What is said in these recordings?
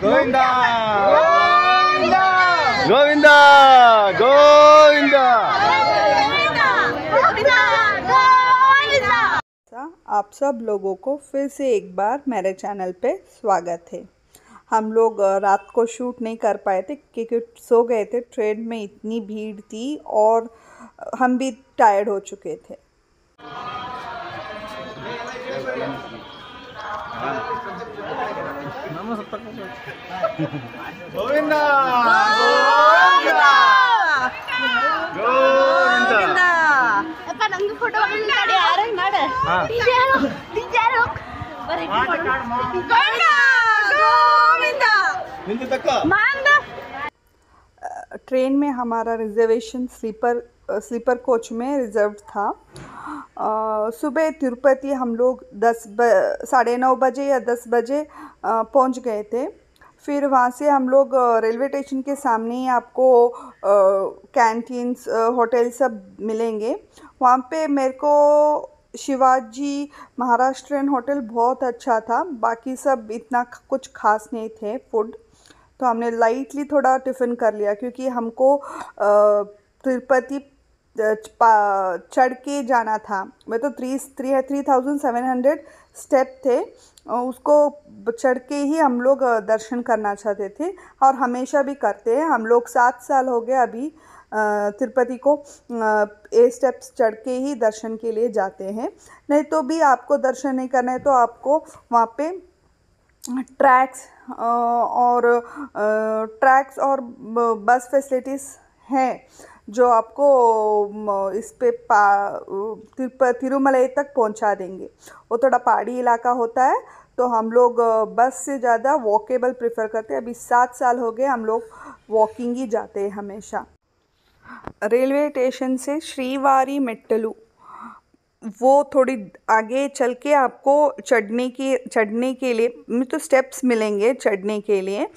गोविंदा गोविंदा गोविंदा। आप सब लोगों को फिर से एक बार मेरे चैनल पे स्वागत है। हम लोग रात को शूट नहीं कर पाए थे क्योंकि सो गए थे। ट्रेन में इतनी भीड़ थी और हम भी टायर्ड हो चुके थे। गोविंदा गोविंदा ಅಪ್ಪ ನಮ್ದು ಫೋಟೋ ಮಾಡಿ ಯಾರು ಮಾಡು ಡಿಜಾರು गोविंदा ट्रेन में हमारा रिजर्वेशन स्लीपर कोच में रिज़र्व था। सुबह तिरुपति हम लोग 9:30 बजे या 10 बजे पहुंच गए थे। फिर वहाँ से हम लोग रेलवे स्टेशन के सामने ही आपको कैंटीन्स होटल सब मिलेंगे। वहाँ पे मेरे को शिवाजी महाराष्ट्रियन होटल बहुत अच्छा था। बाकी सब इतना कुछ खास नहीं थे फूड, तो हमने लाइटली थोड़ा टिफ़िन कर लिया क्योंकि हमको तिरुपति चढ़ के जाना था। मैं तो 3700 स्टेप थे, उसको चढ़ के ही हम लोग दर्शन करना चाहते थे और हमेशा भी करते हैं। हम लोग 7 साल हो गए अभी तिरुपति को स्टेप्स चढ़ के ही दर्शन के लिए जाते हैं। नहीं तो भी आपको दर्शन नहीं करना है तो आपको वहाँ पे ट्रैक्स और बस फैसिलिटीज़ हैं जो आपको इस पे तिरुमलाई तक पहुंचा देंगे। वो थोड़ा पहाड़ी इलाका होता है तो हम लोग बस से ज़्यादा वॉकेबल प्रेफर करते हैं। अभी 7 साल हो गए हम लोग वॉकिंग ही जाते हैं हमेशा। रेलवे स्टेशन से श्रीवारी मेट्टलू वो थोड़ी आगे चल के आपको चढ़ने के लिए तो स्टेप्स मिलेंगे चढ़ने के लिए।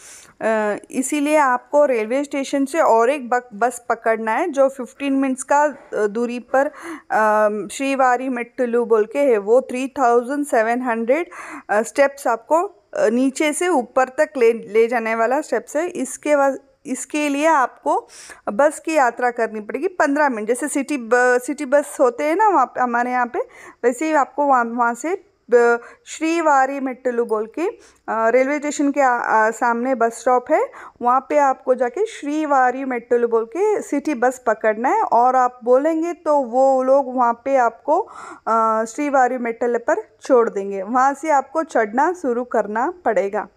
इसीलिए आपको रेलवे स्टेशन से और एक बस पकड़ना है जो 15 मिनट्स का दूरी पर श्रीवारी मेट्टलू बोल के है। वो 3700 स्टेप्स आपको नीचे से ऊपर तक ले जाने वाला स्टेप्स है। इसके लिए आपको बस की यात्रा करनी पड़ेगी 15 मिनट। जैसे सिटी बस होते हैं ना वहाँ पे हमारे यहाँ पे, वैसे ही आपको वहाँ से श्रीवारी मेट्टलू बोल के रेलवे स्टेशन के सामने बस स्टॉप है। वहाँ पे आपको जाके श्रीवारी मेट्टलू बोल के सिटी बस पकड़ना है और आप बोलेंगे तो वो लोग वहाँ पे आपको श्रीवारी मेट्टलू पर छोड़ देंगे। वहाँ से आपको चढ़ना शुरू करना पड़ेगा।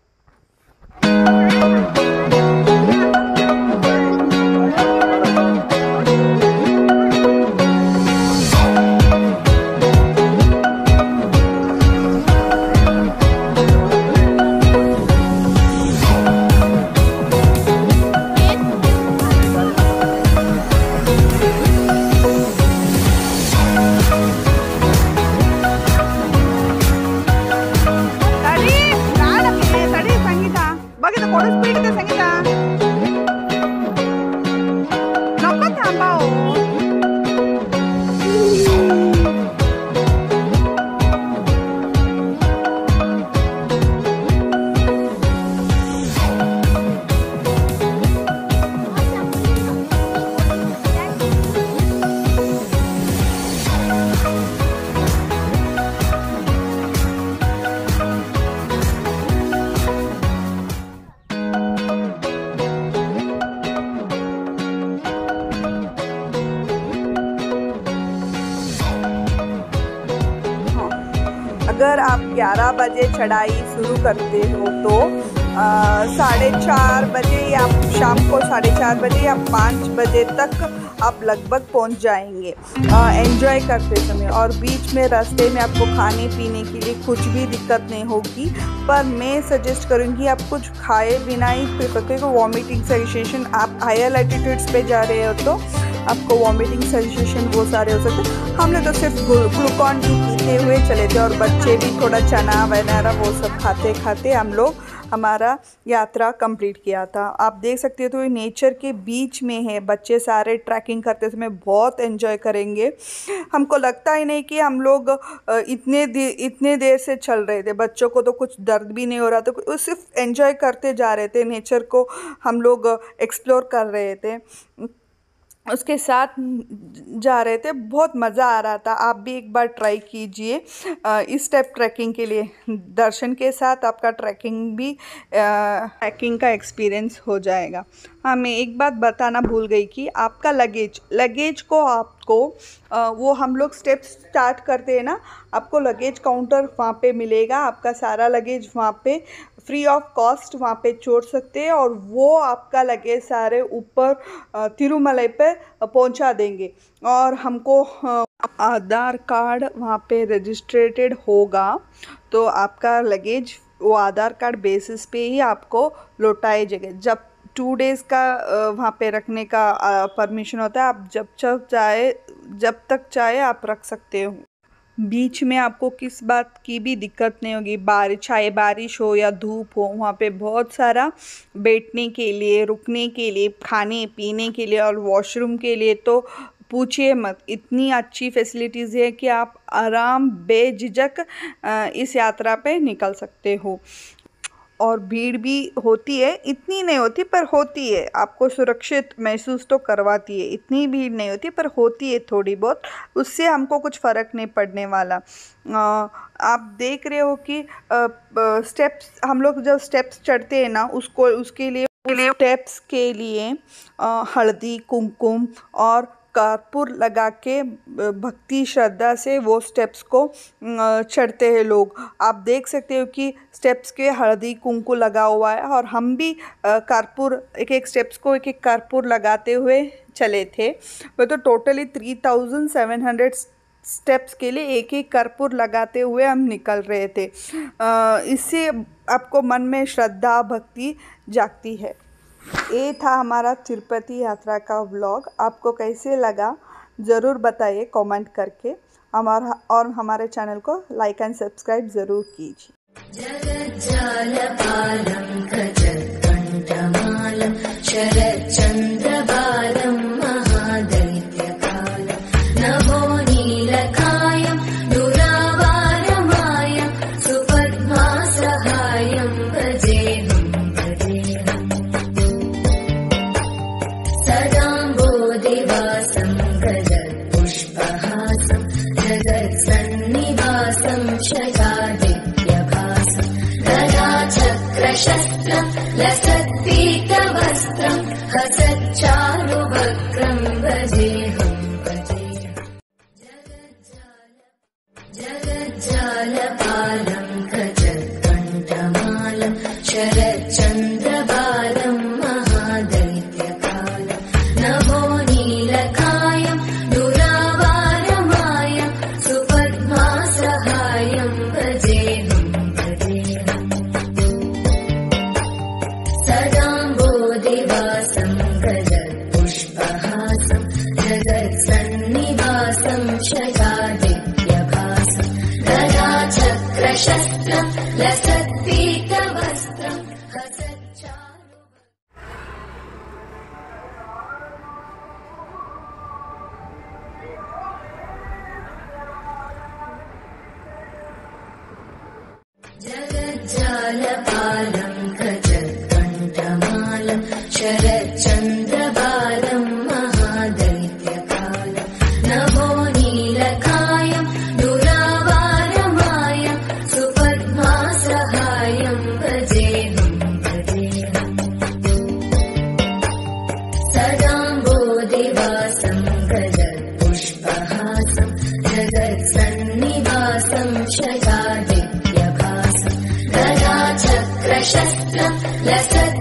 अगर आप 11 बजे चढ़ाई शुरू करते हो तो 4:30 बजे या शाम को 4:30 बजे या 5 बजे तक आप लगभग पहुंच जाएंगे एंजॉय करते समय। और बीच में रास्ते में आपको खाने पीने के लिए कुछ भी दिक्कत नहीं होगी, पर मैं सजेस्ट करूंगी आप कुछ खाए बिना ही क्योंकि वॉमिटिंग सेंसेशन, आप हायर एल्टीट्यूड्स पे जा रहे हो तो आपको वॉमिटिंग सेंसेशन वो सारे हो सकते हैं। हम लोग तो सिर्फ ग्लूकॉन डी पीते हुए चले थे और बच्चे भी थोड़ा चना वगैरह वो सब खाते खाते हम लोग हमारा यात्रा कंप्लीट किया था। आप देख सकते हो तो ये नेचर के बीच में है। बच्चे सारे ट्रैकिंग करते समय बहुत एंजॉय करेंगे। हमको लगता ही नहीं कि हम लोग इतने देर से चल रहे थे। बच्चों को तो कुछ दर्द भी नहीं हो रहा था, वो सिर्फ एंजॉय करते जा रहे थे। नेचर को हम लोग एक्सप्लोर कर रहे थे, उसके साथ जा रहे थे। बहुत मज़ा आ रहा था। आप भी एक बार ट्राई कीजिए इस टाइप ट्रैकिंग के लिए। दर्शन के साथ आपका ट्रैकिंग का एक्सपीरियंस हो जाएगा। हाँ, मैं एक बात बताना भूल गई कि आपका लगेज को आपको वो हम लोग स्टेप्स स्टार्ट करते हैं ना, आपको लगेज काउंटर वहाँ पे मिलेगा। आपका सारा लगेज वहाँ पे फ्री ऑफ कॉस्ट वहाँ पे छोड़ सकते हैं और वो आपका लगेज सारे ऊपर तिरुमलाई पे पहुँचा देंगे। और हमको आधार कार्ड वहाँ पे रजिस्ट्रेटेड होगा, तो आपका लगेज वो आधार कार्ड बेसिस पे ही आपको लौटाए जाएगा। जब 2 डेज़ का वहाँ पे रखने का परमिशन होता है। आप जब तक चाहे आप रख सकते हो। बीच में आपको किस बात की भी दिक्कत नहीं होगी। चाहे बारिश हो या धूप हो, वहाँ पे बहुत सारा बैठने के लिए, रुकने के लिए, खाने पीने के लिए और वॉशरूम के लिए तो पूछिए मत। इतनी अच्छी फैसिलिटीज़ है कि आप आराम बेझिझक इस यात्रा पे निकल सकते हो। और भीड़ भी होती है, इतनी नहीं होती पर होती है। आपको सुरक्षित महसूस तो करवाती है। इतनी भीड़ नहीं होती पर होती है थोड़ी बहुत, उससे हमको कुछ फ़र्क नहीं पड़ने वाला। आप देख रहे हो कि स्टेप्स, हम लोग जब स्टेप्स चढ़ते हैं ना, उसके लिए स्टेप्स के लिए हल्दी कुमकुम और कर्पूर लगा के भक्ति श्रद्धा से वो स्टेप्स को चढ़ते हैं लोग। आप देख सकते हो कि स्टेप्स के हल्दी कुमकुम लगा हुआ है और हम भी कर्पूर एक स्टेप्स को एक कर्पूर लगाते हुए चले थे। वो तो टोटली 3700 स्टेप्स के लिए एक कर्पूर लगाते हुए हम निकल रहे थे। इससे आपको मन में श्रद्धा भक्ति जागती है। ये था हमारा तिरुपति यात्रा का व्लॉग। आपको कैसे लगा ज़रूर बताइए कमेंट करके। हमारे चैनल को लाइक एंड सब्सक्राइब ज़रूर कीजिए। जगज्जालपालं गजत्कण्ठमालं शरच्चन्द्रबालं महादैत्यकालं नभो नीलकायं दुरावारमायं सुपद्मासहायं भजेऽहं सदाम्बोधिवासं गजत्पुष्पहासं जगत्सन्निवासं शतादित्यभासं गदाचक्रशस्त्रं लसत्पीतवस्त्रं हसच्चारुवक्त्रं भजेऽहं जगज्जालपालं गजत्कण्ठमालं शरच्चन्द्रबालं महादैत्यकालं नभो नीलकायं दुरावारमायं सुपद्मासहायं भजेऽहं सदाम्बोधिवासं गजत्पुष्पहासं जगत्सन्निवासं शतादित्यभासं गदाचक्रशस्त्रं लसत्पीतवस्त्रं हसच्चारु जगज्जालपालं गजत्कण्ठमालं शरच्चन्द्रबालं महादैत्यकालं नभो नीलकायं दुरावारमायं सुपद्मासहायं भजेऽहं सदाम्बोधिवासं गजत्पुष्पहासं जगत्सन्निवासं शतादित्यभासं गदाचक्रशस्त्रं लसत्